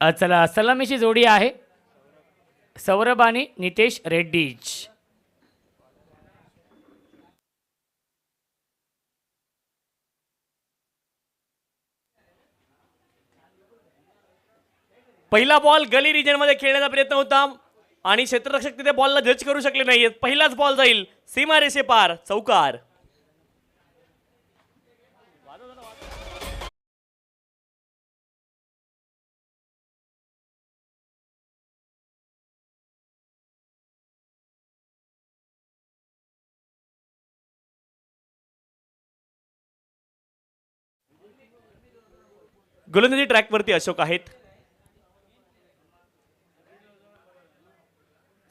चला सलामीची जोडी आहे सौरभ आणि नितेश रेड्डीज. पहिला बॉल गली रिजन मध्ये खेळण्याचा प्रयत्न होता आणि क्षेत्ररक्षक तिथे बॉलला जज करू शकले नाहीयेत. पहिलाच बॉल जाईल सीमा रेषे पार, चौकार. गोलंदाजी ट्रॅकवरती अशोक आहेत.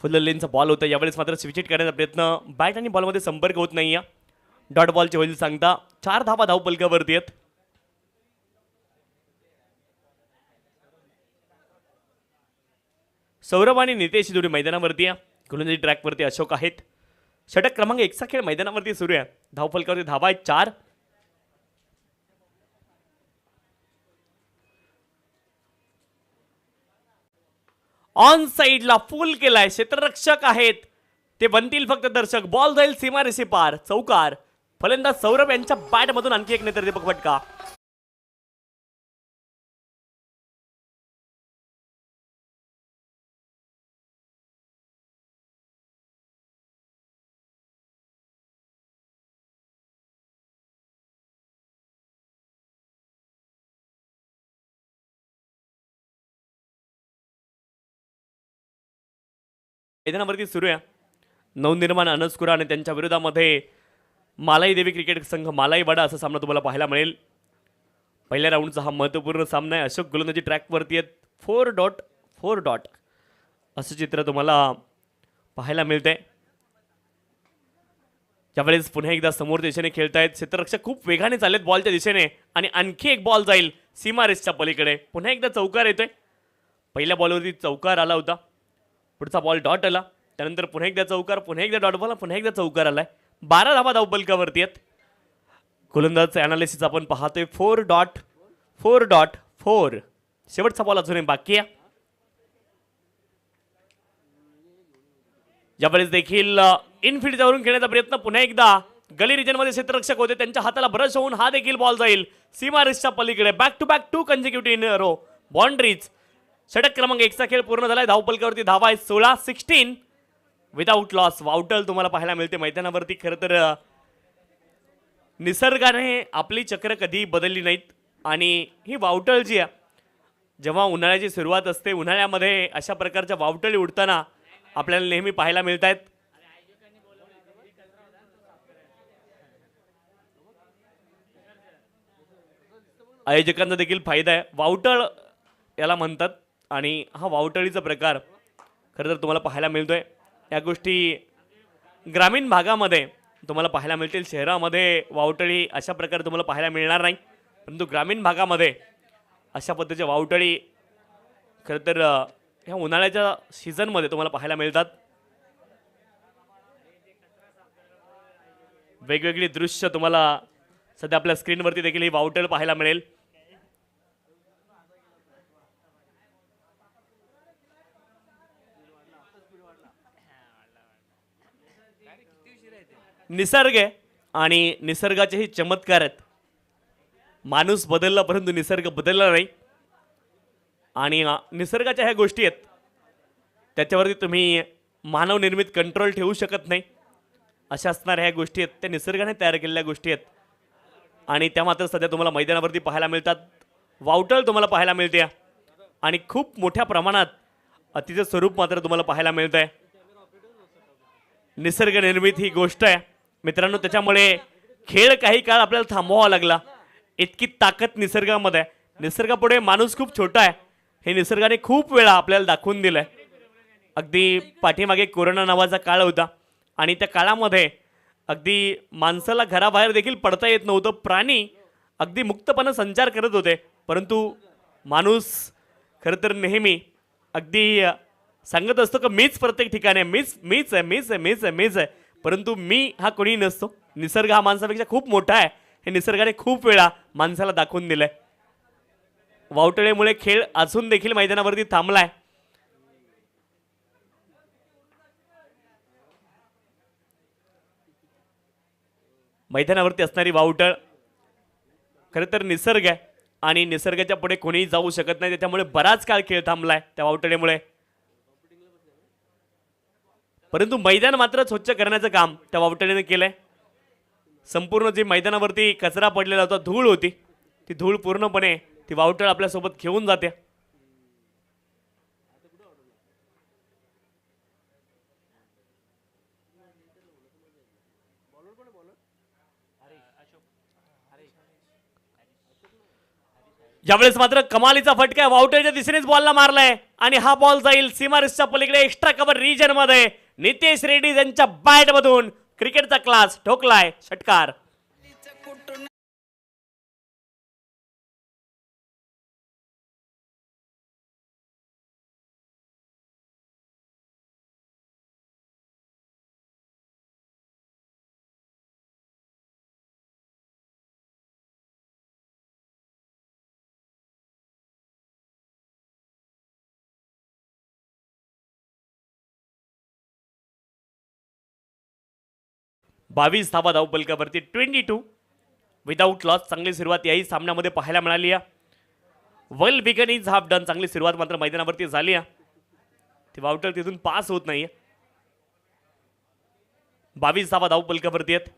फुल लेनचा बॉल होता यावेळेस मात्र स्विच करण्याचा प्रयत्न, बॅट आणि बॉलमध्ये संपर्क होत नाहीये. डॉट बॉलचे होईल सांगता 4 धावा धाव पलकावरती आहेत. सौरभ आणि नितेश जोडी मैदानावरती आहे. गोलंदाजी ट्रॅकवरती अशोक आहेत. षटक क्रमांक 1चा खेळ मैदानावरती सुरू आहे. धाव पलकावरती धावा आहेत 4. ऑन साइडला फुल केलाय, क्षेत्ररक्षक आहेत ते बनतील फक्त दर्शक. बॉल जाईल सीमा रेषे पार, चौकार. फलंदाज सौरभ यांच्या बॅट मधून आणखी एक नेत्रदीपक फटका. मैदानावरती सुरू आहे. नवनिर्माण अनसकुरा आणि त्यांच्या विरोधामध्ये मालाई देवी क्रिकेट संघ मालाई वाडा असा सामना तुम्हाला पाहायला मिळेल. पहिल्या राऊंडचा हा महत्त्वपूर्ण सामना आहे. अशोक गोलंदाजी ट्रॅकवरती आहेत. 4.4 असं चित्र तुम्हाला पाहायला मिळतंय. ज्यावेळेस पुन्हा एकदा समोर दिशेने खेळतायत. क्षेत्ररक्षक खूप वेगाने चाललेत बॉलच्या दिशेने आणि आणखी एक बॉल जाईल सीमा रेषच्या पलीकडे. पुन्हा एकदा चौकार येतोय. पहिल्या बॉलवरती चौकार आला होता, पुढचा बॉल डॉट आला, त्यानंतर पुन्हा एकदा चौकार, पुन्हा एकदा डॉट बॉल, पुन्हा एकदा चौकार आलाय. 12 धावा धाव पलकावरती आहेत. गोलंदाजचं अनालिसिस आपण पाहतोय. 4.4. शेवटचा बॉल अजूनही बाकी आहे. यावेळेस देखील इनफिल्डवरून खेळण्याचा प्रयत्न. पुन्हा एकदा गली रिजनमध्ये क्षेत्ररक्षक होते, त्यांच्या हाताला ब्रश होऊन हा देखील बॉल जाईल सीमा रेषच्या पलीकडे. Back to back 2 consecutive in row boundaries. षटक क्रमांक 1चा खेळ पूर्ण झालाय. धावपलकावरती धावा आहे 16 विदाउट लॉस. वावटल तुम्हाला पाहायला मिळते मैदानावरती. खरं तर निसर्गाने आपली चक्र कधी बदलली नाहीत आणि ही वावटळ जी आहे, जेव्हा उन्हाळ्याची सुरुवात असते, उन्हाळ्यामध्ये अशा प्रकारच्या वावटळी उडताना आपल्याला नेहमी पाहायला मिळत आहेत. आयोजकांचा देखील फायदा आहे. वावटळ याला म्हणतात आणि हा वावटळीचा प्रकार खरं तर तुम्हाला पाहायला मिळतोय. या गोष्टी ग्रामीण भागामध्ये तुम्हाला पाहायला मिळतील. शहरामध्ये वावटळी अशा प्रकारे तुम्हाला पाहायला मिळणार नाही, परंतु ग्रामीण भागामध्ये अशा पद्धतीच्या वावटळी खरं तर ह्या उन्हाळ्याच्या सीझनमध्ये तुम्हाला पाहायला मिळतात. वेगवेगळी दृश्य तुम्हाला सध्या आपल्या स्क्रीनवरती देखील ही वावटळ पाहायला मिळेल. निसर्ग आहे आणि निसर्गाचेही चमत्कार आहेत. माणूस बदलला परंतु निसर्ग बदलला नाही. आणि निसर्गाच्या ह्या गोष्टी आहेत त्याच्यावरती तुम्ही मानवनिर्मित कंट्रोल ठेवू शकत नाही. अशा असणाऱ्या ह्या गोष्टी आहेत, त्या निसर्गाने तयार केलेल्या गोष्टी आहेत आणि त्या मात्र सध्या तुम्हाला मैदानावरती पाहायला मिळतात. वावटळ तुम्हाला पाहायला मिळते आणि खूप मोठ्या प्रमाणात तिचं स्वरूप मात्र तुम्हाला पाहायला मिळत आहे. निसर्ग निर्मित ही गोष्ट आहे मित्रांनो. त्याच्यामुळे खेळ काही काळ आपल्याला थांबवावा लागला. इतकी ताकद निसर्गामध्ये आहे. निसर्गापुढे माणूस खूप छोटा आहे हे निसर्गाने खूप वेळा आपल्याला दाखवून दिलंय. अगदी पाठीमागे कोरोना नावाचा काळ होता आणि त्या काळामध्ये अगदी माणसाला घराबाहेर देखील पडता येत नव्हतं. प्राणी अगदी मुक्तपणे संचार करत होते, परंतु माणूस खरं तर नेहमी अगदी सांगत असतो की मीच प्रत्येक ठिकाणी मीच आहे, परंतु मी हा कोणी नसतो. निसर्ग हा माणसापेक्षा खूप मोठा आहे हे निसर्गाने खूप वेळा माणसाला दाखवून दिलंय. वावटळेमुळे खेळ अजून देखील मैदानावरती थांबलाय. मैदानावरती असणारी वावटळ खरं तर निसर्ग आहे आणि निसर्गाच्या पुढे कोणीही जाऊ शकत नाही. त्याच्यामुळे बराच काळ खेळ थांबलाय त्या वावटळेमुळे. परंतु मैदान मात्र स्वच्छ करण्याचं काम त्या वावटळीने केलंय. संपूर्ण जे मैदानावरती कचरा पडलेला होता, धूळ होती, ती धूळ पूर्णपणे ती वावटळ आपल्यासोबत घेऊन जाते. यावेळेस मात्र कमालीचा फटका वावटळच्या दिशेनेच बॉलला मारलाय आणि हा बॉल जाईल सीमारेषच्या पलीकडे एक्स्ट्रा कव्हर रिजन मध्ये. नितेश रेड्डी यांच्या बॅट मधून क्रिकेटचा क्लास ठोकलाय षटकार. बावीस धावा धावपलकावरती 22 विदाऊट लॉस. चांगली सुरुवात याही सामन्यामध्ये पाहायला मिळाली आहे. Well begun is half done. चांगली सुरुवात मात्र मैदानावरती झाली आहे. ती वावटळ तिथून पास होत नाहीये. 22 धावा धावपलकावरती आहेत.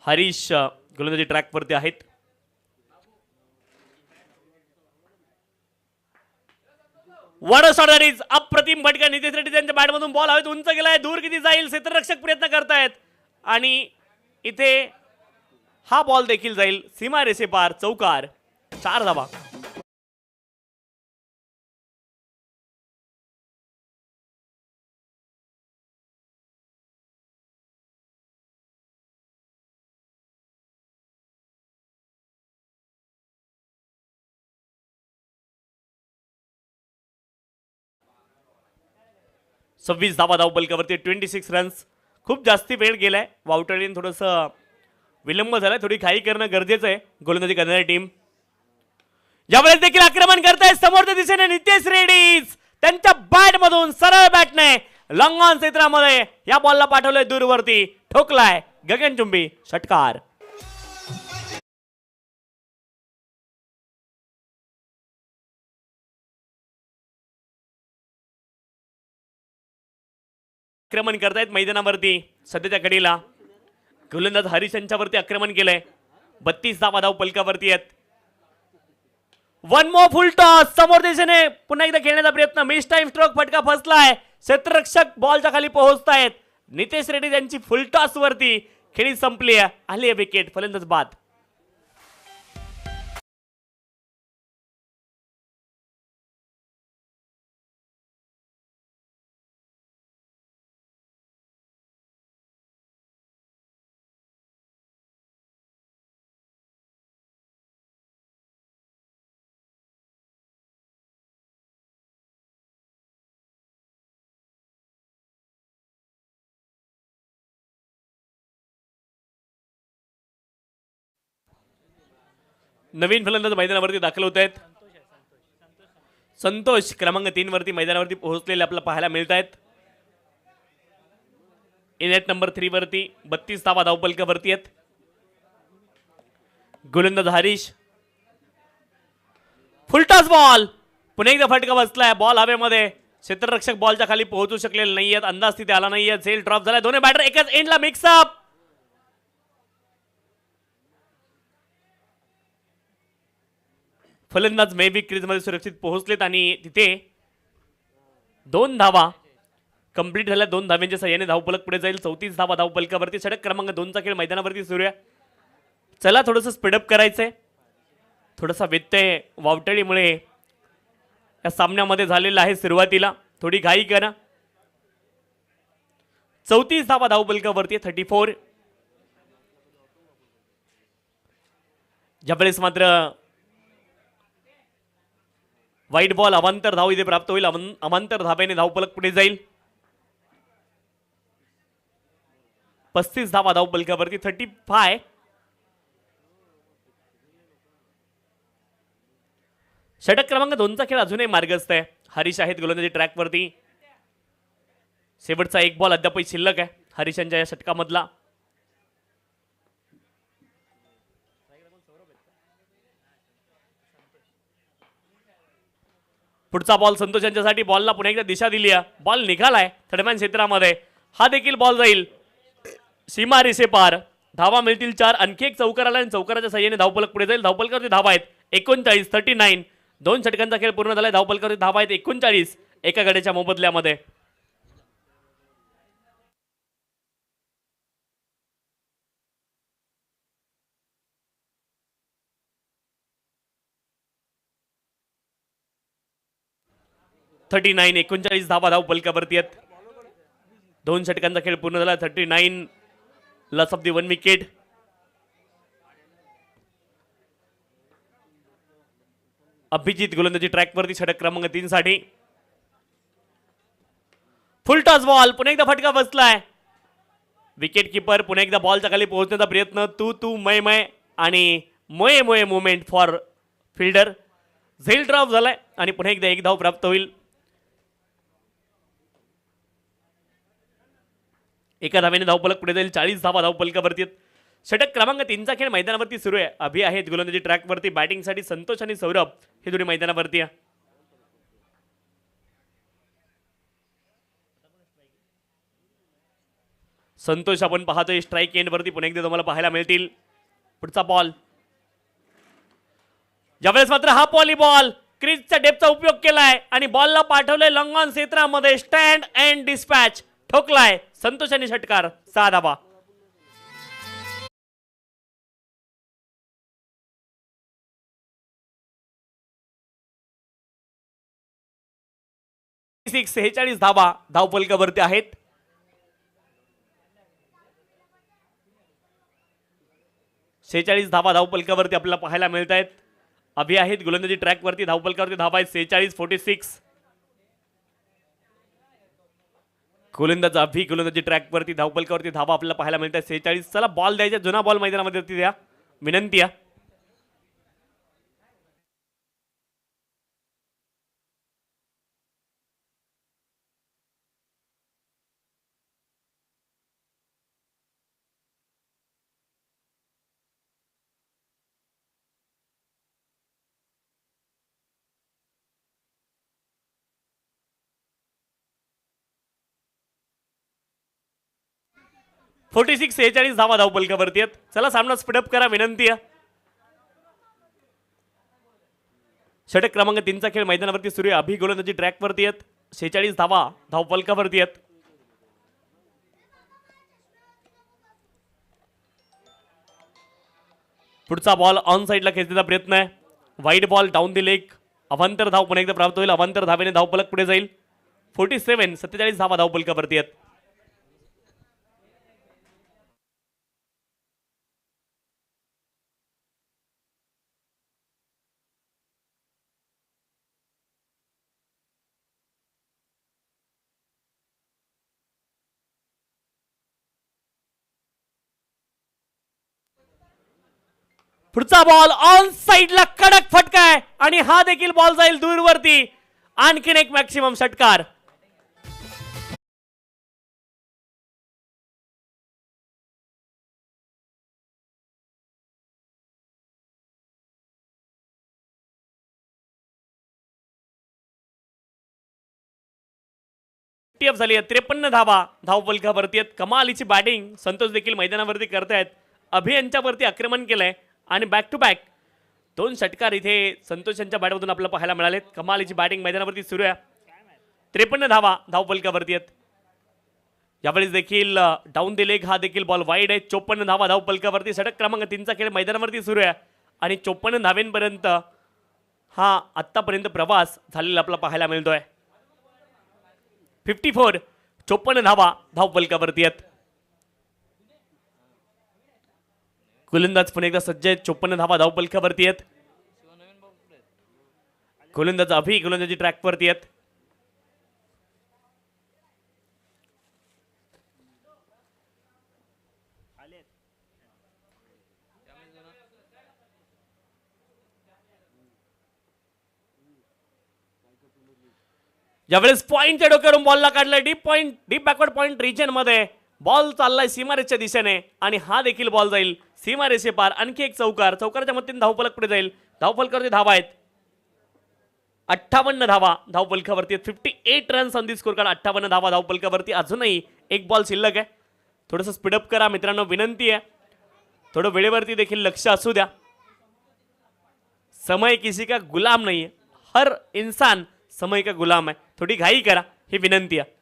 हरीश गोलंदाजी ट्रॅकवरती आहेत. वड शॉट अप्रतिम फटका. नितेश रेड्डी त्यांच्या बॅटमधून बॉल हवेत उंच गेलाय. दूर किती जाईल क्षेत्ररक्षक प्रयत्न करतायत आणि इथे हा बॉल देखील जाईल सीमारेषे पार. चौकार. 4 धावा. सव्वीस धावा धावपलकावरती 26 रन्स. खूप जास्ती वेळ गेलाय. वावटळीने थोडंसं विलंब झालाय. थोडी घाई करणं गरजेचं आहे गोलंदाजी करणारी टीम. यावेळेस देखील आक्रमण करताय समोरच्या दिशेने नितेश रेड्डी. त्यांच्या बॅट मधून सरळ बॅटने लॉंग ऑन क्षेत्रामध्ये या बॉलला पाठवलंय दूरवरती. ठोकलाय गगनचुंबी षटकार. आक्रमण करतायत मैदानावरती सध्याच्या घडीला. गोलंदाज हरीश यांच्यावरती आक्रमण केलंय. 32 धावा धावपलकावरती आहेत. वन मोर फुल टॉस. समोर दिशेने पुन्हा एकदा खेळण्याचा प्रयत्न. Miss time stroke. फटका फसलाय. क्षेत्ररक्षक बॉलच्या खाली पोहोचतायत. नितेश रेड्डी यांची फुल टॉस वरती खेळी संपली आहे. आली आहे विकेट. फलंदाज बाद. नवीन फलंदाज मैदानावरती दाखल होत आहेत. संतोष क्रमांक 3 वरती मैदानावरती पोहोचलेले आपल्याला पाहायला मिळत आहेत. इनेट नंबर 3 वरती 32 धावा धावपलकावरती आहेत. गोलंदाज हरीश. Full toss ball. पुन्हा एकदा फटका बसलाय. बॉल हवेमध्ये. क्षेत्ररक्षक बॉलच्या खाली पोहोचू शकलेले नाहीयेत. अंदाज तिथे आला नाहीये. झेल ड्रॉप झालाय. दोन्ही बॅटर एकाच एंडला मिक्सअप. फलंदाज मेबी क्रीजमध्ये सुरक्षित पोहोचलेत आणि तिथे 2 धावा कंप्लीट झाल्या. 2 धाव्यांच्या सहाय्याने धावपलक पुढे जाईल. 34 धावा धावपलकावरती. षटक क्रमांक 2चा खेळ मैदानावरती सुरू आहे. चला थोडंसं स्पीडअप करायचंय. थोडासा व्यत्यय वावटळीमुळे या सामन्यामध्ये झालेला आहे. सुरुवातीला थोडी घाई करा. 34 धावा धावपलकावरती 34. ज्यावेळेस मात्र वाईट बॉल अवांतर धाव इथे प्राप्त होईल. अवांतर धाब्याने धावपलक पुढे जाईल. 35 धावा धावपलकावरती 35. षटक क्रमांक 2चा खेळ अजूनही मार्गस्थ आहे. हरीश आहेत गोलंदाजी ट्रॅकवरती. शेवटचा एक बॉल अद्यापही शिल्लक आहे हरीशांच्या या षटकामधला. पुढचा बॉल संतोष यांच्यासाठी. बॉलला पुन्हा एकदा दिशा दिली आहे. बॉल निघालाय थर्डमॅन क्षेत्रामध्ये. हा देखील बॉल जाईल सीमा रेषे पार. धावा मिळतील 4. आणखी एक चौकार आला आणि चौकाराच्या साह्याने धावफलक पुढे जाईल. धावफलकावरती धावा आहेत 39 39. 2 षटकांचा खेळ पूर्ण झालाय. धावफलकावरती धावा आहेत 39 एका गड्याच्या मोबदल्यामध्ये. थर्टी 39 धावा धावफलकावरती आहेत. 2 षटकांचा खेळ पूर्ण झाला. 39 loss of the 1 wicket. Abhijit गोलंदाजी ट्रॅकवरती षटक क्रमांक 3 साठी. फुल टॉस बॉल. पुन्हा एकदा फटका बसलाय. विकेट किपर पुन्हा एकदा बॉलच्या खाली पोहोचण्याचा प्रयत्न. तू मै मै आणि मोये मोये मुवमेंट फॉर फिल्डर. झेल ड्रॉप झालाय आणि पुन्हा एकदा एक धाव प्राप्त होईल. एका धावेने धावफलक पुढे जाईल. 40 धावा धावफलकावरती आहेत. षटक क्रमांक 3चा खेळ मैदानावरती सुरू आहे. अभि आहेत गोलंदाजी ट्रॅकवरती. बॅटिंगसाठी संतोष आणि सौरभ हे दोन्ही मैदानावरती आहे. संतोष आपण पाहतोय स्ट्राईक एंडवरती. पुन्हा एकदा तुम्हाला पाहायला मिळतील. पुढचा बॉल. ज्यावेळेस मात्र हा व्हॉलीबॉल क्रीजच्या डेपचा उपयोग केलाय आणि बॉलला पाठवलंय लॉंग ऑन क्षेत्रामध्ये. स्टँड अँड डिस्पॅच ठोकलाय संतोष आणि षटकार. 6 धावा. सिक्स 46 धावा धावफलकावरती आहेत. शेहेचाळीस धावा धावफलकावरती आपल्याला पाहायला मिळत आहेत. अभि आहेत गोलंदाजी ट्रॅकवरती. धावफलकावरती धावा आहेत 46 46. गोलंदाज अभि गोलंदाजी ट्रॅकवरती. धावफलकावरती धावा आपल्याला पाहायला मिळत आहेत 46. चला बॉल द्यायचा. जुना बॉल मैदानामध्ये द्या विनंती आहे. फोर्टी 46 धावा धावफलकावरती आहेत. चला सामना स्पीडअप करा विनंती आहे. षटक क्रमांक 3चा खेळ मैदानावरती सुरू आहे. अभि गोलंदाजी ट्रॅकवरती आहेत. 46 धावा धावफलकावरती आहेत. पुढचा बॉल ऑन साइडला खेचण्याचा प्रयत्न आहे. Wide ball down the leg. अवांतर धाव पुन्हा एकदा प्राप्त होईल. अवांतर धावेने धावफलक पुढे जाईल. 47 धावा धावफलकावरती आहेत. पुढचा बॉल ऑन साइडला कडक फटका आहे आणि हा देखील बॉल जाईल दूरवरती. आणखीन एक मॅक्सिमम षटकार. झाली 53 धावा धावफलकावरती आहेत. कमालीची बॅटिंग संतोष देखील मैदानावरती करतायत. अभि यांच्यावरती आक्रमण केलंय आणि बॅक टू बॅक 2 षटकार इथे संतोष यांच्या बॅटमधून आपल्याला पाहायला मिळालेत. कमालीची बॅटिंग मैदानावरती सुरू आहे. 53 धावा धावफलकावरती आहेत. यावेळेस देखील डाऊन द लेग हा देखील बॉल वाईड आहे. 54 धावा धावफलकावरती. षटक क्रमांक 3चा खेळ मैदानावरती सुरू आहे आणि 54 धावेंपर्यंत हा आतापर्यंत प्रवास झालेला आपल्याला पाहायला मिळतोय. 54 धावा धावफलकावरती आहेत. गोलंदाज पुन्हा एकदा सज्ज आहेत. 54 धावा धावफलकावरती आहेत. गोलंदाज अभि गोलंदाजी ट्रॅकवरती आहेत. यावेळेस पॉईंटच्या डोक्यावरून बॉलला काढलाय deep point, deep backward point region मध्ये बॉल चाललाय सीमारेषेच्या दिशेने आणि हा देखील बॉल जाईल सीमारेषे पार. आणखी एक चौकार, चौकारच्या मदतीने धावफलक पुढे जाईल. धावफलकावरती धावा आहेत 58 धावा धावफलकावरती, 58 runs on the score card. 58 धावा धावफलकावरती, अजूनही एक बॉल शिल्लक आहे. थोडंसं स्पीडअप करा मित्रांनो, विनंती आहे. थोडं वेळेवरती देखील लक्ष असू द्या. समय किसी का गुलाम नहीं है, हर इंसान समय का गुलाम है. थोडी घाई करा ही विनंती आहे.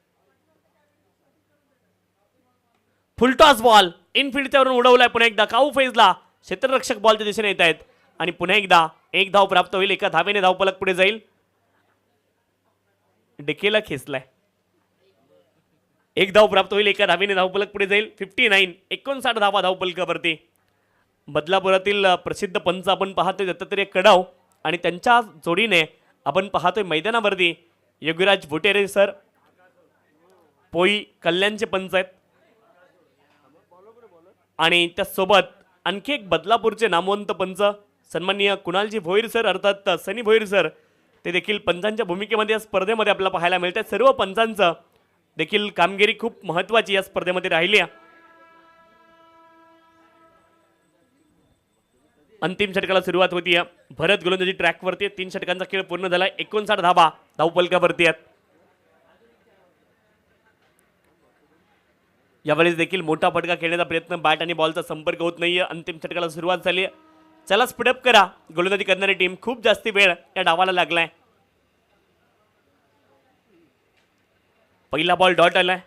फुलटॉस बॉल इनफिल्डच्या वरून उडवलाय पुन्हा एकदा काऊ फेजला. क्षेत्ररक्षक बॉलच्या दिशेने येत आहेत आणि पुन्हा एकदा एक धाव प्राप्त होईल. एका धावेने धावफलक पुढे जाईल. डिकेला खेचलाय. एक धाव प्राप्त होईल. एका धावेने धावफलक पुढे जाईल. 59 59 धावा धावफलकावरती. बदलापुरातील प्रसिद्ध पंच आपण पाहतोय दत्तात्रय कडाव आणि त्यांच्या जोडीने आपण पाहतोय मैदानावरती योगीराज भुटेरे सर, पोई कल्याणचे पंच आहेत आणि त्यासोबत आणखी एक बदलापूरचे नामवंत पंच सन्माननीय कुणालजी भोईर सर, अर्थात सनी भोईर सर, ते देखील पंचांच्या भूमिकेमध्ये या स्पर्धेमध्ये आपल्याला पाहायला मिळतात. सर्व पंचांचं देखील कामगिरी खूप महत्त्वाची या स्पर्धेमध्ये राहिली आहे. अंतिम षटकाला सुरुवात होती. भरत गोलंदाजी ट्रॅकवरती 3 षटकांचा खेळ पूर्ण झाला. 59 धावा धावफलकावरती आहेत. यावेळेस देखील मोठा फटका खेळण्याचा प्रयत्न, बॅट आणि बॉलचा संपर्क होत नाहीये. अंतिम षटकाला सुरुवात झाली. चला स्पीडअप करा. गोलंदाजी करणारी टीम, खूप जास्ती वेळ या डावाला लागलाय. पहिला बॉल डॉट आलाय.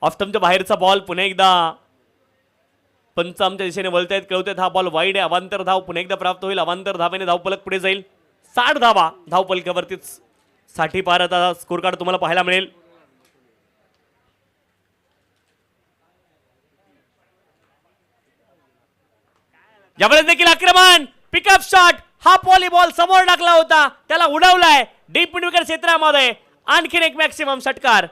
ऑफ स्टंपच्या बाहेरचा बॉल. पुन्हा एकदा पंच आमच्या दिशेने वळतायत, कळवतायत हा बॉल वाईड आहे. अवांतर धाव पुन्हा एकदा प्राप्त होईल. अवांतर धावेने धावफलक पुढे जाईल. 60 धावा धावफलकावरतीच 60 पार आता स्कोर कार्ड तुम्हाला पाहायला मिळेल. यावेळेस देखील आक्रमण, पिकअप शॉट, हा व्हॉलीबॉल समोर टाकला होता, त्याला उडवलाय डीप मिड विकेट क्षेत्रामध्ये. आणखीन एक मॅक्सिमम षटकार.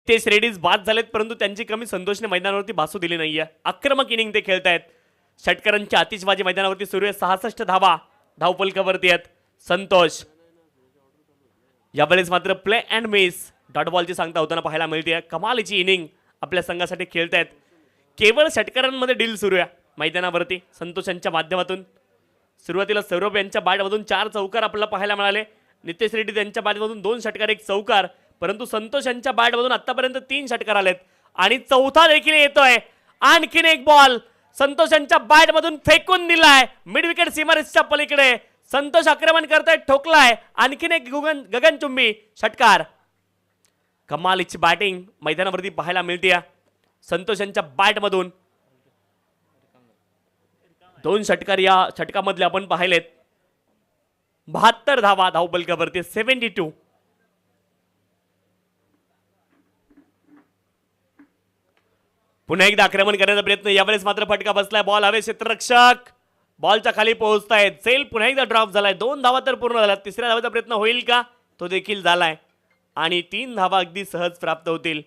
तेच रेडीज बाद झालेत, परंतु त्यांची कमी संतोषने मैदानावरती भासू दिली नाहीये. आक्रमक इनिंग ते खेळतायत. षटकरांची आतिषबाजी मैदानावरती सुरू आहे. 66 धावा धावफलकावरती आहेत. संतोष यावेळेस मात्र प्ले अँड मिस डॉट बॉलची सांगता होताना पाहायला मिळते. कमालीची इनिंग आपल्या संघासाठी खेळतायत. केवळ षटकारांमध्ये डील सुरू आहे मैदानावरती संतोष यांच्या माध्यमातून. सुरुवातीला सौरभ यांच्या बॅटमधून 4 चौकार आपल्याला पाहायला मिळाले. नितेश रेड्डी यांच्या बॅटमधून 2 षटकार 1 चौकार, परंतु संतोष यांच्या बॅटमधून आतापर्यंत 3 षटकार आलेत आणि चौथा देखील येतोय. आणखीन एक बॉल संतोष यांच्या बॅटमधून फेकून दिलाय मिड विकेट सीमारेषेच्या पलीकडे. संतोष आक्रमण करतायत, ठोकलाय. आणखीन एक गगनचुंबी षटकार. कमालीची बॅटिंग मैदानावरती पाहायला मिळते. संतोष यांच्या बॅटमधून 2 षटकार या षटकामधले आपण पाहिलेत. 72 धावा धावफलकावरती. 72. पुन्हा एकदा आक्रमण करण्याचा प्रयत्न. यावेळेस मात्र फटका बसलाय. बॉल हवे. क्षेत्ररक्षक बॉलच्या खाली पोहोचतायत. सेल पुन्हा एकदा ड्रॉप झालाय. 2 धावा तर पूर्ण झाल्या. तिसऱ्या धावेचा प्रयत्न होईल का? तो देखील झालाय आणि 3 धावा अगदी सहज प्राप्त होतील.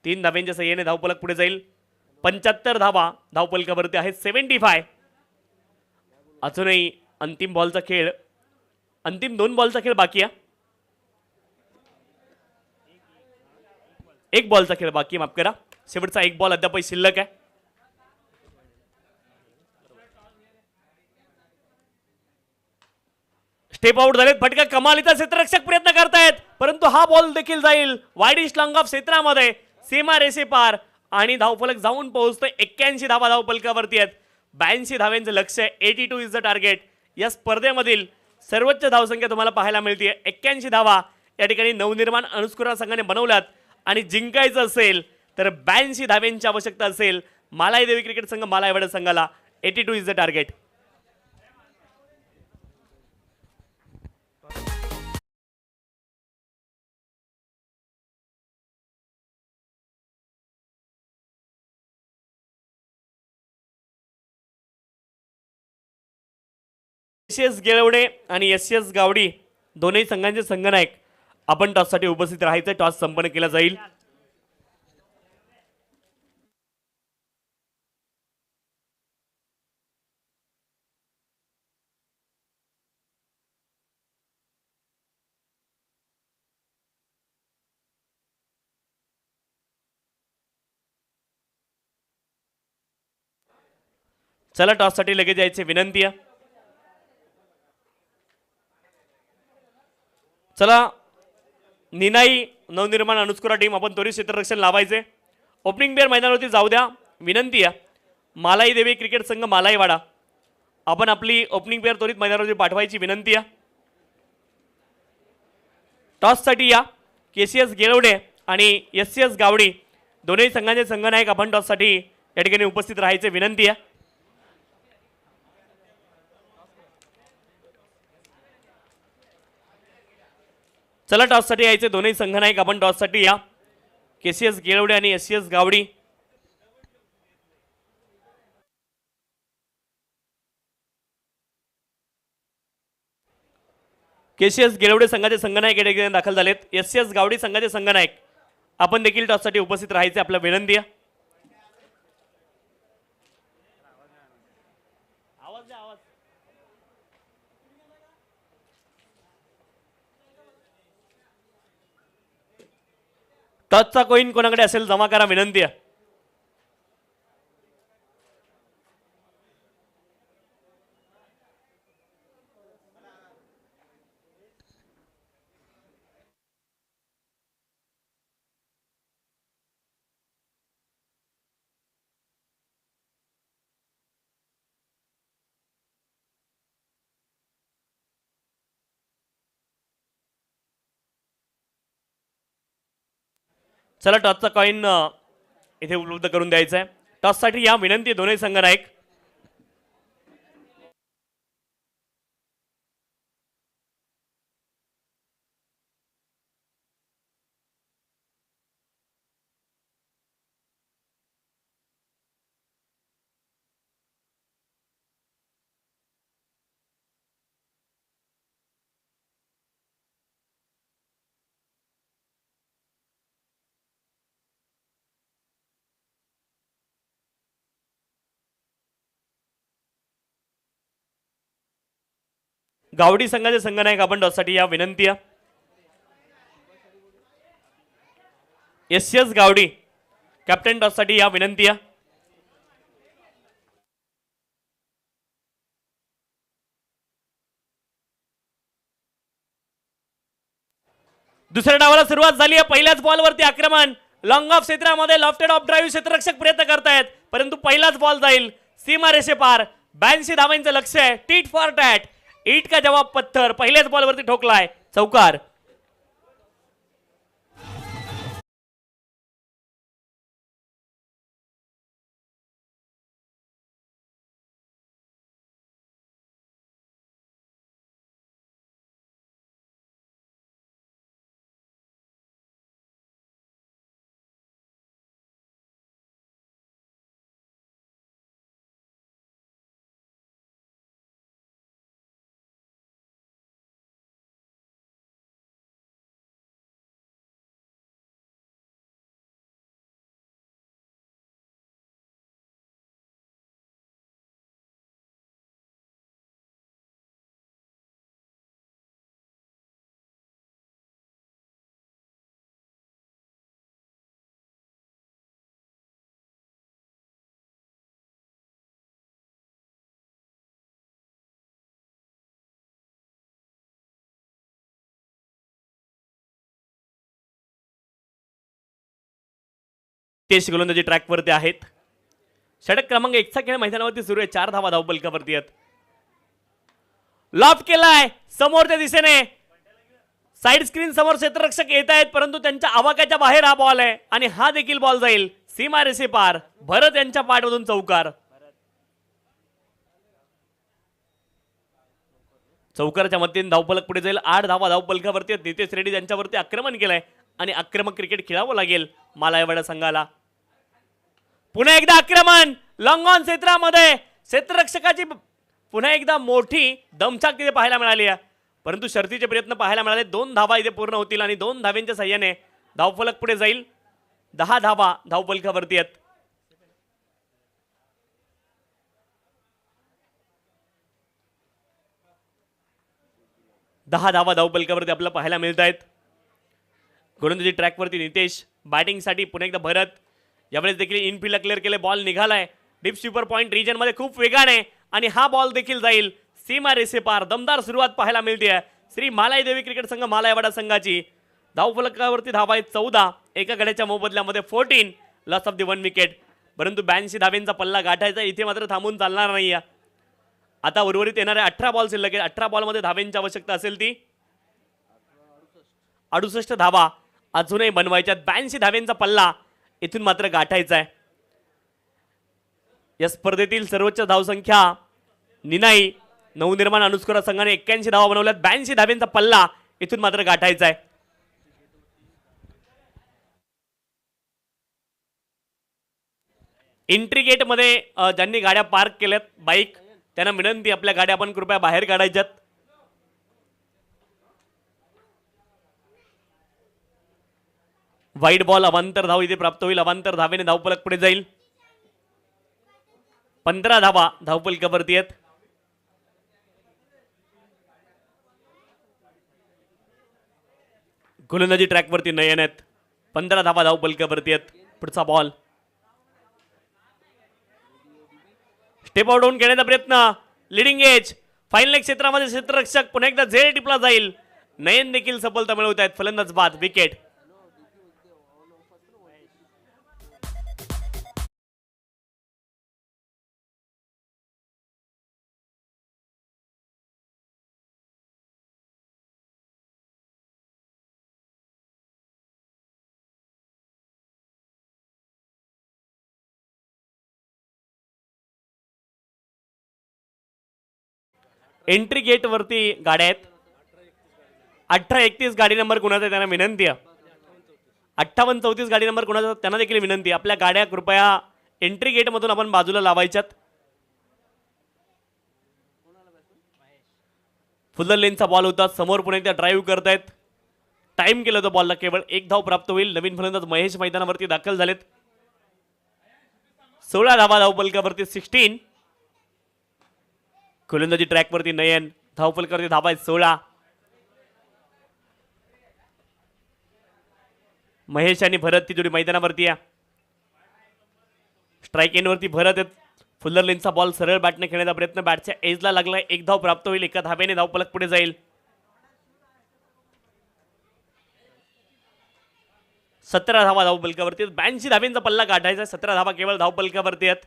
3 धाव्यांच्या सहाय्याने धावफलक पुढे जाईल. 75 धावा धावफलकावरती आहेत. 75. अजूनही अंतिम बॉलचा खेळ, अंतिम 2 बॉलचा खेळ बाकी आहे. 1 बॉलचा खेळ बाकी, माफ करा. शेवटचा 1 बॉल अद्याप शिल्लक आहे. स्टेप आउट झालेत. फटका कमालीचा. क्षेत्ररक्षक प्रयत्न करतायत, परंतु हा बॉल देखील जाईल वाईडिश लॉंग ऑफ क्षेत्रामध्ये सीमा रेषे पार आणि धावफलक जाऊन पोहोचतोय. 81 धावा धावफलकावरती आहेत. 82 धाव्यांचं लक्ष आहे. 82 इज द टार्गेट. या स्पर्धेमधील सर्वोच्च धावसंख्या तुम्हाला पाहायला मिळते. 81 धावा या ठिकाणी नवनिर्माण अनुस्कुरा संघाने बनवल्यात आणि जिंकायचं असेल तर 82 धाव्यांची आवश्यकता असेल. मालाई देवी क्रिकेट संघ मालायवाडा संघाला 82 इज द टार्गेट. केसीएस गेळवडे आणि एस गावडी दोन्ही संघांचे संघनायक आपण टॉससाठी उपस्थित राहायचे. टॉस संपन्न केला जाईल. चला टॉससाठी लगेच यायचे विनंती आहे. चला निनाई नवनिर्माण अनुस्कुरा टीम आपण त्वरित क्षेत्ररक्षण लावायचे. ओपनिंग पेअर मैदानावरती जाऊ द्या विनंती आहे. मालाई देवी क्रिकेट संघ मालाईवाडा आपण आपली ओपनिंग पेअर त्वरित मैदानावरती पाठवायची विनंती आहे. टॉससाठी या केसीएस गेळवडे आणि एस गावडी दोन्ही संघांचे संघनायक आपण टॉससाठी या ठिकाणी उपस्थित राहायचे विनंती आहे. चला टॉससाठी यायचे दोन्ही संघनायक आपण टॉससाठी या. केसीएस गेळवडे आणि एस गावडी केसीएस गेळवडे संघाचे संघनायक या ठिकाणी दाखल झालेत. एस गावडी संघाचे संघनायक आपण देखील टॉससाठी उपस्थित राहायचे आपला विनंती आहे. टॉसचा कॉइन कोणाकडे असेल जमा करा विनंती आहे. चला टॉसचा कॉइन इथे उपलब्ध करून द्यायचा आहे. टॉससाठी या विनंती दोन्ही संघनायक. गावडी संघाचे संघनायक आपण टॉससाठी या विनंती आहे. एस गावडी कॅप्टन टॉससाठी या विनंती आहे. दुसऱ्या डावाला सुरुवात झाली आहे. पहिल्याच बॉलवरती आक्रमण. लॉंग ऑफ क्षेत्रामध्ये लॉफ्टेड ऑफ ड्राईव्ह क्षेत्ररक्षक प्रयत्न करतायत परंतु पहिलाच बॉल जाईल सीमा रेषे पार. 82 धावांचं लक्ष आहे. Tit for tat. ईट का जवाब पत्थर. पहिल्याच बॉलवरती ठोकलाय चौकार. तेज गोलंदाजी ट्रॅकवरती आहेत. षटक क्रमांक 1चा खेळ मैदानावरती सुरू आहे. 4 धावा धावपलकावरती आहेत. लॉफ्ट केलाय समोरच्या दिशेने. साइड स्क्रीन समोर क्षेत्ररक्षक येत आहेत परंतु त्यांच्या आवाक्याच्या बाहेर हा बॉल आहे आणि हा देखील बॉल जाईल सीमा रेषे पार. भरत यांच्या पाठमधून चौकार. चौकाराच्या मदतीने धावपलक पुढे जाईल. 8 धावा धावपलकावरती आहेत. नितेश रेड्डी त्यांच्यावरती आक्रमण केलंय आणि आक्रमक क्रिकेट खेळावं लागेल मालाईवाडा संघाला. पुन्हा एकदा आक्रमण. लॉंग ऑन क्षेत्रामध्ये क्षेत्ररक्षकाची पुन्हा एकदा मोठी दमछाक तिथे पाहायला मिळाली आहे, परंतु शर्तीचे प्रयत्न पाहायला मिळाले. 2 धावा इथे पूर्ण होतील आणि 2 धाव्यांच्या साह्याने धावफलक पुढे जाईल. 10 धावा धावफलकावरती आहेत. 10 धावा धावफलकावरती आपल्याला पाहायला मिळत आहेत. गोलंदाजी ट्रॅकवरती नितेश, बॅटिंगसाठी पुन्हा एकदा भरत. यावेळेस देखील इनफिल्डला क्लिअर केले, बॉल निघालाय डीप स्वीपर पॉइंट रिजनमध्ये खूप वेगाने आणि हा बॉल देखील जाईल सीमा रेषे पार. दमदार सुरुवात पाहायला मिळते श्री मालाई देवी क्रिकेट संघ मालायवाडा संघाची. धावफलकावरती धावा आहेत 14, एका गड्याच्या मोबदल्यामध्ये 14, लॉस ऑफ द 1 विकेट. परंतु 82 धावेंचा पल्ला गाठायचा, इथे मात्र थांबून चालणार नाही. आता उर्वरित येणारे 18 बॉल शिल्लक आहेत. 18 बॉलमध्ये धावेंची आवश्यकता असेल ती 68 धावा अजूनही बनवायच्यात. 82 धावेंचा पल्ला इथून मात्र गाठायचा आहे. या स्पर्धेतील सर्वोच्च धावसंख्या निनाई नवनिर्माण अनुस्कोरा संघाने 81 धावा बनवल्यात. 82 धावेंचा पल्ला इथून मात्र गाठायचा आहे. एंट्री गेट मध्ये ज्यांनी गाड्या पार्क केल्यात बाईक, त्यांना विनंती आपल्या गाड्या आपण कृपया बाहेर काढायच्यात. वाईट बॉल अवांतर धाव इथे प्राप्त होईल. अवांतर धावेने धावफलक पुढे जाईल. 15 धावा धावफलकावरती आहेत. गोलंदाजी ट्रॅकवरती नयन आहेत. 15 धावा धावफलकावरती आहेत. पुढचा बॉल स्टेप आउट होऊन घेण्याचा प्रयत्न. लिडिंग एज फाईन लेग क्षेत्रामध्ये क्षेत्ररक्षक पुन्हा एकदा झेल टिपला जाईल. नयन देखील सफलता मिळवत आहेत. फलंदाज बाद, विकेट. एंट्री गेट वरती गाड्या आहेत. 18-31 गाडी नंबर कुणाचा आहे त्यांना विनंती आहे. 58-34 गाडी नंबर कुणाचा त्यांना देखील विनंती. आपल्या गाड्या कृपया एंट्री गेट मधून आपण बाजूला लावायच्यात. फुल्लर लेनचा बॉल होता. समोर पुणे त्या ड्राईव्ह करतायत. टाइम केलं होतं बॉलला. केवळ 1 धाव प्राप्त होईल. नवीन फलंदाज महेश मैदानावरती दाखल झालेत. 16 धावा धावफलकावरती 16. गोलंदाजी ट्रॅकवरती नयन, धावफलकावरती धावा आहेत 16. महेश आणि भरत ती जोडी मैदानावरती आहे. स्ट्राईक एंडवरती भरत आहेत. फुल्लर लेनचा बॉल सरळ बॅटने खेळण्याचा प्रयत्न, बॅटच्या एजला लागलाय. 1 धाव प्राप्त होईल. एका धावेने धावफलक पुढे जाईल. 17 धावा धावफलकावरती. 82 धावेंचा पल्ला गाठायचा. 17 धावा केवळ धावफलकावरती आहेत.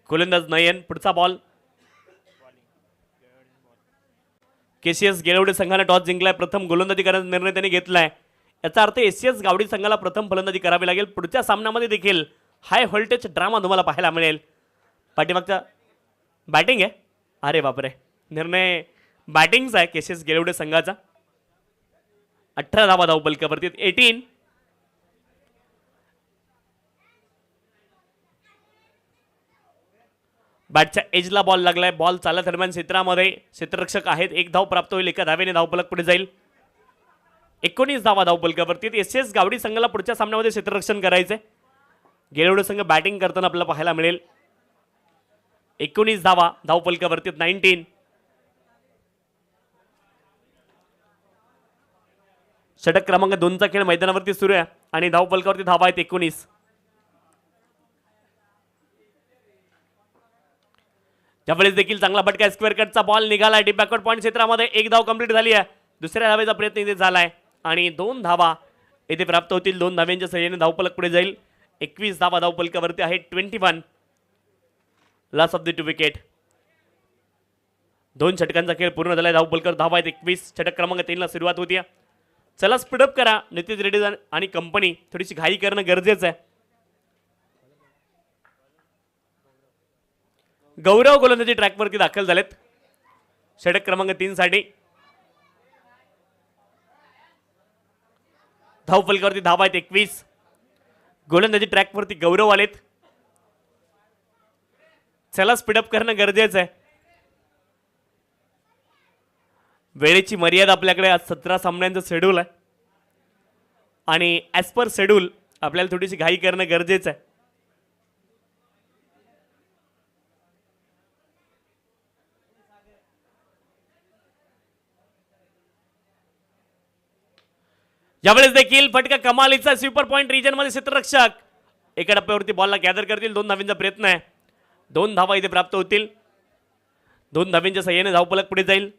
गोलंदाज नयन, पुढचा बॉल. केसीएस गेलवडे संघाने टॉस जिंकलाय. प्रथम गोलंदाजी करण्याचा निर्णय त्यांनी घेतलाय. याचा अर्थ एसीएस गावडी संघाला प्रथम फलंदाजी करावी लागेल. पुढच्या सामन्यामध्ये देखील हाय व्होल्टेज ड्रामा तुम्हाला पाहायला मिळेल. पाठीमागचा बॅटिंग आहे. अरे बापरे, निर्णय बॅटिंगचा आहे केसीएस गेलवडे संघाचा. 18 धावा धावफलकावरती 18. बॅटच्या एजला बॉल लागलाय. बॉल चालत दरम्यान क्षेत्रामध्ये क्षेत्ररक्षक आहेत. 1 धाव प्राप्त होईल. एका धावेने धावफलक पुढे जाईल. 19 धावा धावफलकावरती. एसएस गावडी संघाला पुढच्या सामन्यामध्ये क्षेत्ररक्षण करायचंय. गेलवडे संघ बॅटिंग करताना आपल्याला पाहायला मिळेल. 19 धावा धावफलकावरती 19. षटक क्रमांक 2चा खेळ मैदानावरती सुरू आहे आणि धावफलकावरती धावा आहेत 19. त्यावेळेस देखील चांगला फटका. स्क्वेअर कटचा बॉल निघाला डीप बॅकवर्ड पॉईंट क्षेत्रामध्ये. 1 धाव कंप्लीट झाली आहे. दुसऱ्या धावेचा प्रयत्न इथे झालाय आणि 2 धावा इथे प्राप्त होतील. 2 धाव्यांच्या सहाय्याने धावफलक पुढे जाईल. 21 धावा धावफलकावरती आहे. 21, लॉस ऑफ द 2 विकेट. 2 षटकांचा खेळ पूर्ण झालाय. धावफलकावर धावा आहेत 21. षटक क्रमांक 3 ला सुरुवात होती. चला स्पीडअप करा. नितीश रेड्डी आणि कंपनी थोडीशी घाई करणं गरजेचं आहे. गौरव गोलंदाजी ट्रॅकवरती दाखल झालेत. षटक क्रमांक 3 साठी. धावफलकावरती धावा आहेत 21. गोलंदाजी ट्रॅकवरती गौरव आलेत. चला स्पीडअप करणं गरजेचं आहे. वेळेची मर्यादा आपल्याकडे आज 17 सामन्यांचं शेड्यूल आहे आणि ॲज पर शेड्यूल आपल्याला थोडीशी घाई करणं गरजेचं आहे. यावेळेस देखील फटका कमालीचा स्वीपर पॉइंट रिजन मध्ये क्षेत्ररक्षक एका टप्प्यावरती बॉलला गॅदर करतील. 2 धावांचा प्रयत्न आहे. 2 धावा इथे प्राप्त होतील. 2 धावांच्या सहाय्याने धावफलक पुढे जाईल.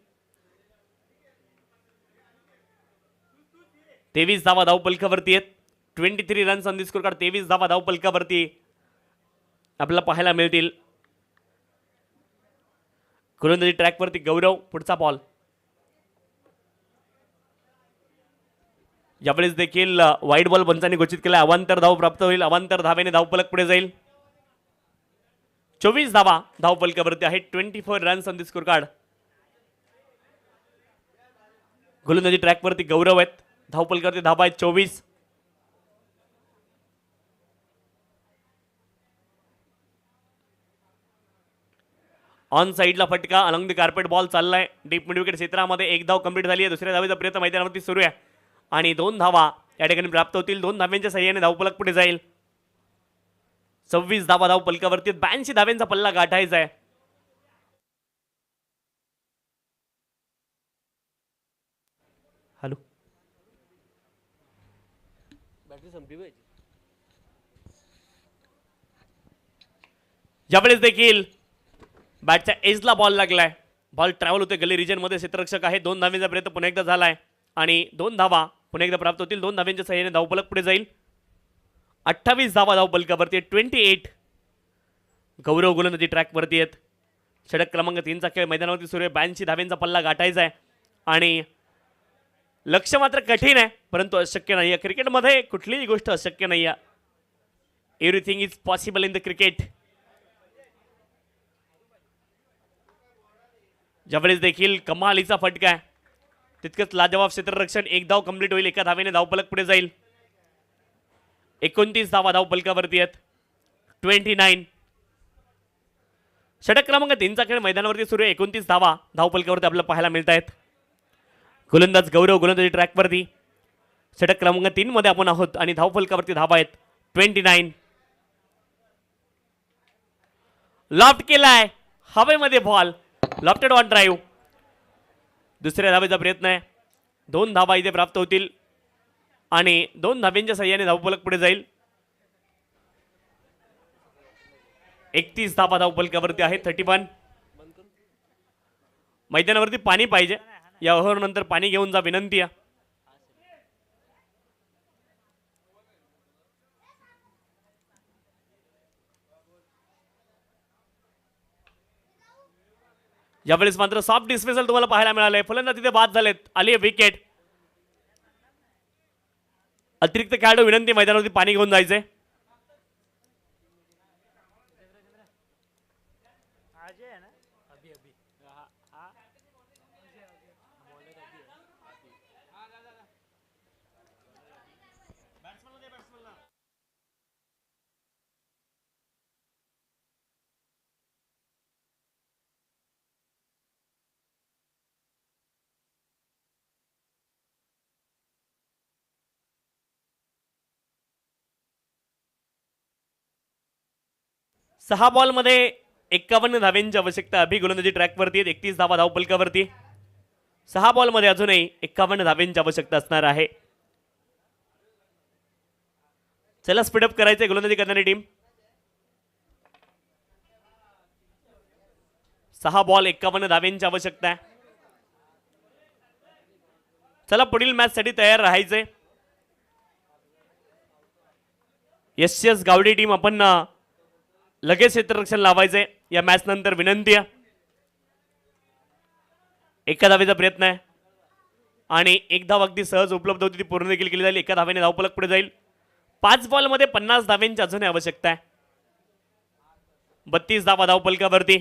23 धावा धावफलकावरती आहेत. 23 runs on the score card. 23 धावा धावफलकावरती आपल्याला पाहायला मिळतील. गोलंदाजी ट्रॅकवरती गौरव. पुढचा बॉल. यावेळेस देखील वाईट बॉल पंचांनी घोषित केला. अवांतर धाव प्राप्त होईल. अवांतर धावेने धावफलक पुढे जाईल. 24 धावा धावफलकावरती आहेत. 24 runs on the score card. गोलंदाजी ट्रॅकवरती गौरव आहेत. धावफलकावरती धावा आहेत 24. ऑन साइडला फटका. अलॉंग द कार्पेट बॉल चाललाय डीप मिड विकेट क्षेत्रामध्ये. 1 धाव कंप्लीट झाली आहे. दुसऱ्या धावेचा प्रयत्न मैदानावरती सुरू आहे आणि 2 धावा या ठिकाणी प्राप्त होतील. 2 धाव्यांच्या सहाय्याने धावफलक पुढे जाईल. 26 धावा धावफलकावरती. 82 धाव्यांचा पल्ला गाठायचा आहे. हॅलो, बॅटरी संपली पाहिजे. यावेळेस देखील बॅटच्या एजला बॉल लागलाय. बॉल ट्रॅव्हल होते गली रिजन मध्ये. क्षेत्ररक्षक आहे. 2 धाव्यांचा प्रयत्न पुन्हा एकदा झालाय आणि 2 धावा पुन्हा एकदा प्राप्त होतील. 2 धाव्यांच्या सहाय्याने धावफलक पुढे जाईल. 28 धावा धावफलकावरती. 28. गौरव गोलंदाजी ट्रॅकवरती आहेत. षटक क्रमांक 3चा खेळ मैदानावरती सुरू आहे. 82 धाव्यांचा पल्ला गाठायचा आहे आणि लक्ष्य मात्र कठीण आहे परंतु अशक्य नाही आहे. क्रिकेटमध्ये कुठलीही गोष्ट अशक्य नाही आहे. Everything is possible in the cricket. ज्यावेळेस देखील कमालीचा फटका आहे. तितकंच लाजवाब क्षेत्ररक्षण. 1 धाव कंप्लीट होईल. 1 धावेने धावफलक पुढे जाईल. 29 धावा धावफलकावरती आहेत. 29. षटक क्रमांक 3चा खेळ मैदानावरती सुरू आहे. 29 धावा धावफलकावरती आपल्याला पाहायला मिळत आहेत. गोलंदाज गौरव गोलंदाजी ट्रॅकवरती. षटक क्रमांक 3 मध्ये आपण आहोत आणि धावफलकावरती धावा आहेत 29. लॉफ्ट केलाय हवेमध्ये बॉल. Lofted on drive. दुसऱ्या धावेचा प्रयत्न आहे. 2 धावा इथे प्राप्त होतील आणि 2 धाव्यांच्या सहाय्याने धावफलक पुढे जाईल. 31 धावा धावफलकावरती आहे. 31. मैदानावरती पाणी पाहिजे. या ओव्हर नंतर पाणी घेऊन जा विनंती आहे. यावेळेस मात्र सॉफ्ट डिस्मिसल तुम्हाला पाहायला मिळालंय. फलंदाज तिथे बाद झालेत. आली आहे विकेट. अतिरिक्त खेळाडू विनंती मैदानावरती पाणी घेऊन जायचंय. सहा बॉल मध्ये 51 धाव्यांची आवश्यकता. अभि गोलंदाजी ट्रॅकवरती आहेत. 31 धावा धावफलकावरती. 6 बॉल मध्ये अजूनही 51 धाव्यांची आवश्यकता असणार आहे. चला स्पीडअप करायचंय गोलंदाजी करणारी टीम. 6 बॉल 51 धाव्यांची आवश्यकता आहे. चला पुढील मॅच साठी तयार राहायचंय. एस गावडी टीम आपण लगेच क्षेत्ररक्षण लावायचंय. या मॅच नंतर विनंती आहे. 1 धावेचा प्रयत्न आहे आणि 1 धाव अगदी सहज उपलब्ध होती ती पूर्ण देखील केली जाईल. 1 धावेने धावफलक पुढे जाईल. 5 बॉल मध्ये 50 धाव्यांची अजूनही आवश्यकता आहे. 32 धावा धावफलकावरती.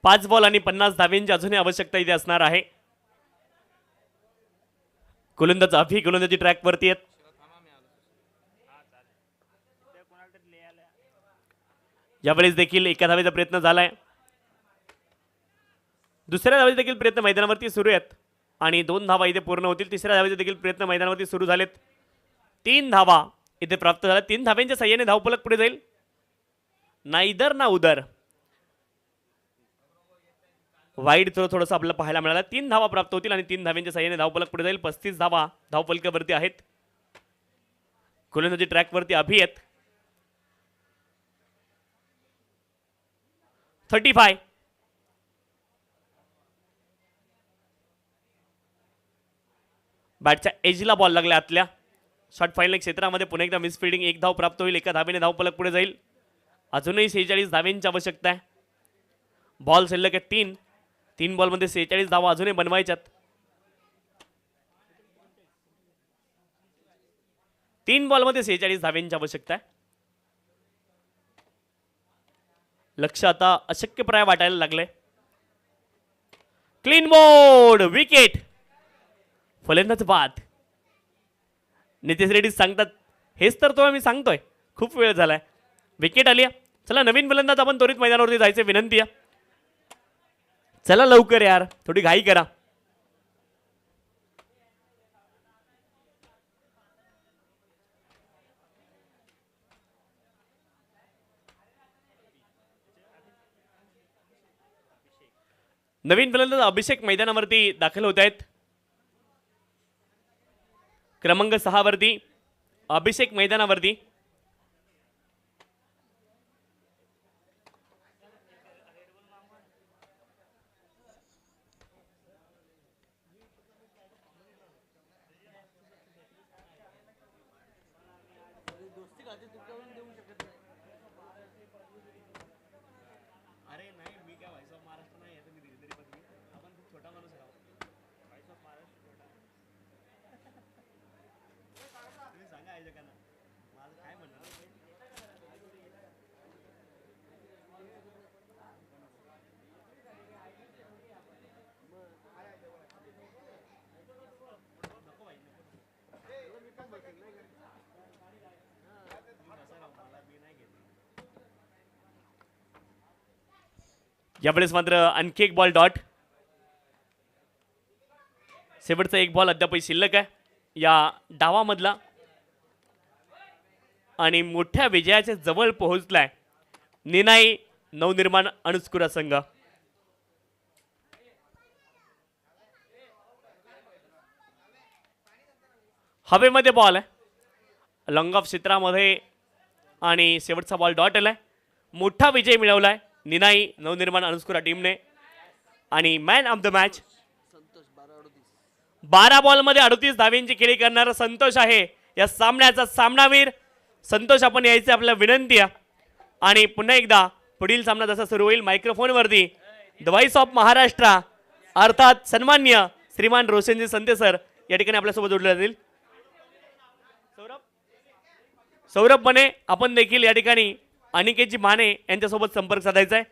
पाच बॉल आणि 50 धाव्यांची अजूनही आवश्यकता इथे असणार आहे. गोलंदाज अभि गोलंदाजी ट्रॅक वरती आहेत. यावेळेस देखील एका धावेचा प्रयत्न झालाय. दुसऱ्या धावेचे देखील प्रयत्न मैदानावरती सुरू आहेत आणि 2 धावा इथे पूर्ण होतील. तिसऱ्या धावेचे देखील प्रयत्न मैदानावरती सुरू झालेत. 3 धावा इथे प्राप्त झाल्या. 3 धाव्यांच्या साह्याने धावफलक पुढे जाईल. ना इधर ना उधर. वाईड थ्रो थोडंसं आपल्याला पाहायला मिळाला. 3 धावा प्राप्त होतील आणि 3 धाव्यांच्या साह्याने धावफलक पुढे जाईल. 35 धावा धावफलकावरती आहेत. गोलंदाजी ट्रॅकवरती अभि आहेत. 35. बॅटच्या एजला बॉल लागला आतल्या. शॉर्ट फाईनल क्षेत्रामध्ये पुन्हा एकदा मिस फिल्डिंग. 1 धाव प्राप्त होईल. एका धावेने धावफलक पुढे जाईल. अजूनही 46 धाव्यांची आवश्यकता आहे. बॉल शिल्लक आहे 3. 3 बॉलमध्ये 46 धावा अजूनही बनवायच्यात. 3 बॉलमध्ये 46 धाव्यांची आवश्यकता आहे. लक्ष आता अशक्यप्राय वाटायला लागले. Clean board wicket. फलंदाज बाद. नितेश रेड्डी सांगतात हेच तर तो मी सांगतोय. खूप वेळ झालाय. विकेट आली. चला नवीन फलंदाज आपण त्वरित मैदानावरती जायचे विनंती आहे. चला लवकर यार, थोडी घाई करा. नवीन फलंदाज अभिषेक मैदानावरती दाखल होत आहेत. क्रमांक 6 वरती अभिषेक मैदानावरती. यावेळेस मात्र आणखी एक बॉल डॉट. शेवटचा एक बॉल अद्यापही शिल्लक आहे या डावामधला आणि मोठ्या विजयाच्या जवळ पोहोचलाय निनाई नवनिर्माण अणुस्कुरा संघ. हवेमध्ये बॉल आहे लॉंग ऑफ क्षेत्रामध्ये आणि शेवटचा बॉल डॉट आलाय. मोठा विजय मिळवलाय निनाई नवनिर्माण अणुस्कुरा टीमने आणि मॅन ऑफ द मॅच 12 बॉलमध्ये 38 धाव्यांची खेळी करणारा संतोष आहे या सामन्याचा सामनावीर. संतोष आपण यायचे आपल्याला विनंती आहे आणि पुन्हा एकदा पुढील सामना जसा सुरू होईल मायक्रोफोनवरती द व्हॉइस ऑफ महाराष्ट्र अर्थात सन्मान्य श्रीमान रोशनजी संते सर या ठिकाणी आपल्यासोबत जोडले जातील. सौरभ बने आपण देखील या ठिकाणी अनिकेतजी माने यांच्यासोबत संपर्क साधायचा आहे.